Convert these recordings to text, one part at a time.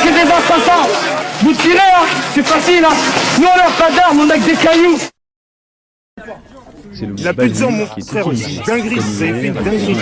c'est des assassins. Vous tirez, hein, c'est facile, hein. Nous on n'a pas d'armes, on a que des cailloux. Il a plus de ans, mon frère, aussi. Dinguerie, vous avez fait une dinguerie.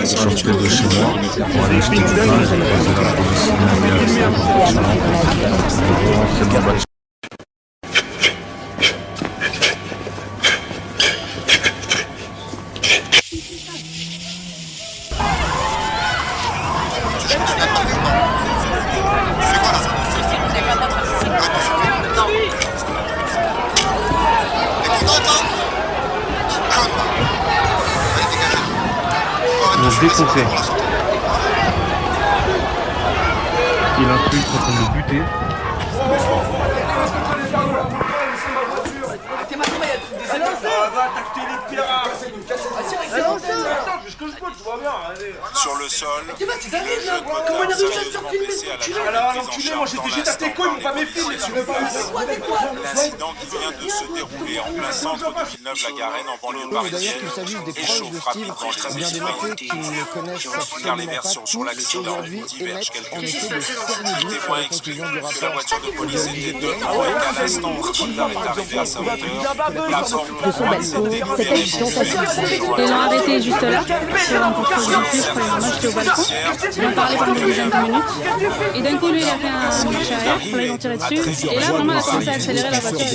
Ils vont se défoncer. Il insulte en train de le buter. Sur le sol, le jeune moteur sérieusement blessé à la jambe est pris en charge dans l'instant par les policiers sur place. L'incident qui vient de se dérouler en plein centre de Villeneuve-la-Garenne en banlieue parisienne échauffe rapidement les esprits. On regarde les versions sur l'accident divergent quelque peu. Les témoins expliquent que la voiture de police était devant et qu'à l'instant où Spandar est arrivé à sa hauteur, la porte de son balcon, cet habitant passe. Ils l'ont arrêté juste là, sur un contrôle de vue, je crois, moi j'étais au balcon. Ils ont parlé pendant une dizaine de minutes. Et d'un coup, lui, il a fait un marche arrière, pour ils ont tiré dessus. Et là, vraiment, la commencé à accélérer la voiture.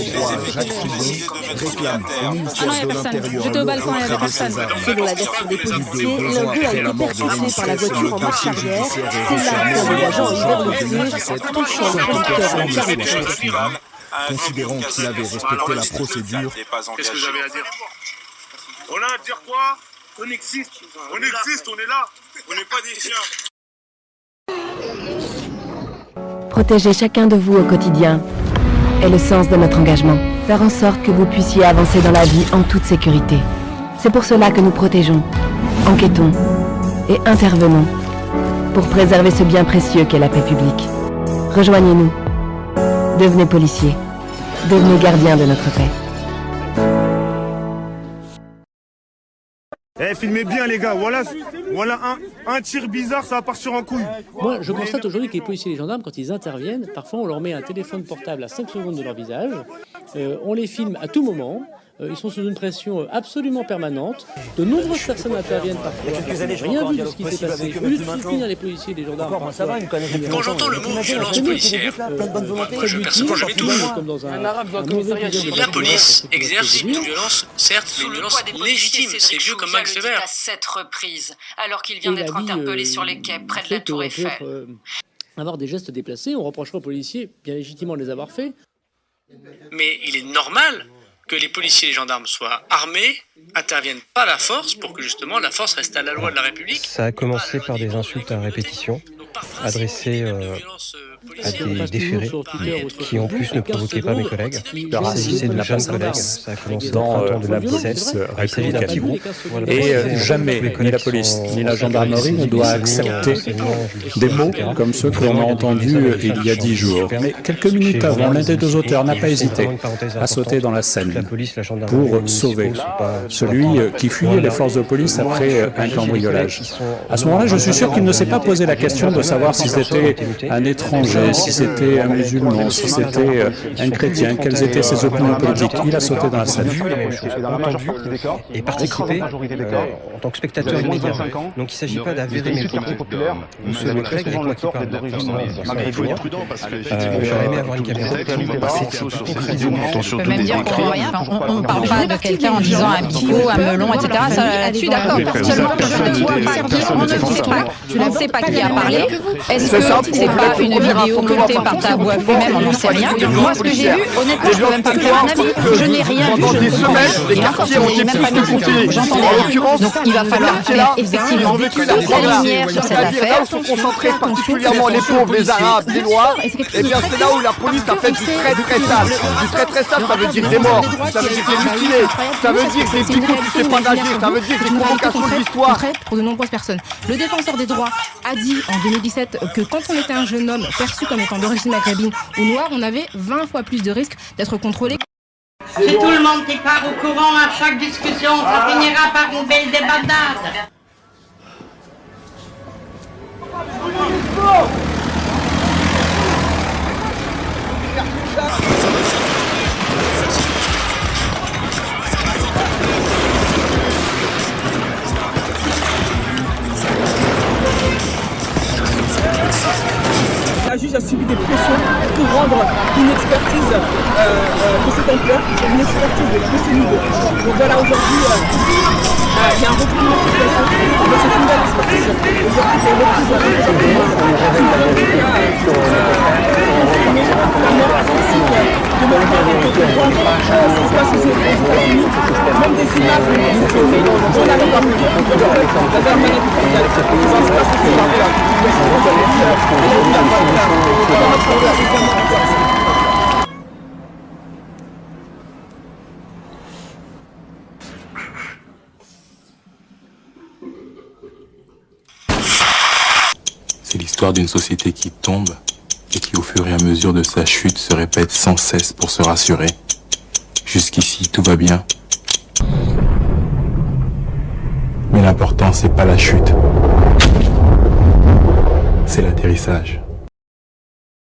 Ah non, il n'y a personne. J'étais au balcon, il n'y avait personne. Selon la version des policiers, l'un d'eux a été percuté par la voiture en marche arrière. C'est là que les agents ont ouvert le feu, touchant le conducteur à la carrosserie. Considérant qu'il avait respecté la procédure. Qu'est-ce que j'avais à dire? On a à dire quoi? On existe, on est là, on n'est pas des chiens. Protéger chacun de vous au quotidien est le sens de notre engagement. Faire en sorte que vous puissiez avancer dans la vie en toute sécurité. C'est pour cela que nous protégeons, enquêtons et intervenons pour préserver ce bien précieux qu'est la paix publique. Rejoignez-nous. Devenez policiers. Devenez gardiens de notre paix. Eh, filmez bien les gars, voilà un tir bizarre, ça va partir en couille. Moi, je constate aujourd'hui que les policiers et les gendarmes, quand ils interviennent, parfois on leur met un téléphone portable à 5 secondes de leur visage, on les filme à tout moment, ils sont sous une pression absolument permanente. De nombreuses personnes interviennent parfois, rien vu de ce qui s'est passé. Au lieu de soutenir les policiers et les gendarmes, quand j'entends le mot violence policière, je personnellement je m'étouffe. La police exerce une violence, certes, mais une violence légitime. C'est vieux comme Max Weber. À 7 reprises, alors qu'il vient d'être interpellé sur les quais près de la Tour Eiffel. Avoir des gestes déplacés, on reprochera aux policiers, bien légitimement, de les avoir faits. Mais il est normal que les policiers et les gendarmes soient armés, interviennent pas la force pour que justement la force reste à la loi de la République. Ça a commencé par des insultes à répétition, adressées à des déférés, qui en plus ne provoquaient pas mes collègues. Il s'agissait de jeunes collègues, ça a commencé dans la police républicaine. Et jamais, ni la police, ni la gendarmerie ne doit accepter des mots comme ceux que l'on a entendus il y a 10 jours. Mais quelques minutes avant, l'un des deux auteurs n'a pas hésité à sauter dans la Seine pour sauver celui qui fuyait les forces de police après un cambriolage. À ce moment-là, je suis sûr qu'il ne s'est pas posé la question de savoir si c'était un étranger, si c'était un musulman, si c'était un chrétien, quelles étaient ses opinions politiques. Il a sauté dans la Seine. Entendu et participé en tant que spectateur immédiat. Donc il ne s'agit pas d'avérer mes propos. Monsieur le collègue avec moi qui parle de il faut être prudent parce que j'aurais aimé avoir une caméra. On peut même dire qu'on voit rien. On ne parle pas de quelqu'un en disant un bio, un melon, etc. Là-dessus, d'accord. Seulement, on ne sait pas qui a parlé. Est-ce que c'est pas une vidéo montée par ta voix lui-même? On n'en sait rien. Moi, ce que j'ai vu, honnêtement, je ne peux même pas me faire un avis. Je n'ai rien vu. Je ne connais même pas mis son nom. J'entendais rien. Donc, il va falloir effectivement toute la lumière sur cette affaire. Sont concentrés particulièrement les pauvres, les arabes, les noirs. Et bien, c'est là où la police a fait du très très sale. Du très très sale, ça veut dire des morts, ça veut dire des mutilés, ça veut dire des picots qui ne savent pas nager, ça veut dire des convocations de l'histoire. Pour de nombreuses personnes. Le défenseur des droits a dit en 2017 que quand on était un jeune homme perçu comme étant d'origine maghrébine ou noire, on avait 20 fois plus de risques d'être contrôlé. C'est tout le monde qui part au courant à chaque discussion, ça finira par une belle débandade. juge a subi des pressions pour rendre une expertise de cette ampleur, une expertise de ce niveau. Donc voilà, aujourd'hui, il y a un retournement de situation. Donc c'est une belle expertise. Aujourd'hui, c'est une reprise de la mort sensible de nos frères et de droit, ce qui se passe aux États-Unis, même des images qui sont filmées dans la République, la guerre maladie mondiale, ce qui se passe aux C'est l'histoire d'une société qui tombe et qui, au fur et à mesure de sa chute, se répète sans cesse pour se rassurer. Jusqu'ici, tout va bien. Mais l'important, c'est pas la chute. C'est l'atterrissage.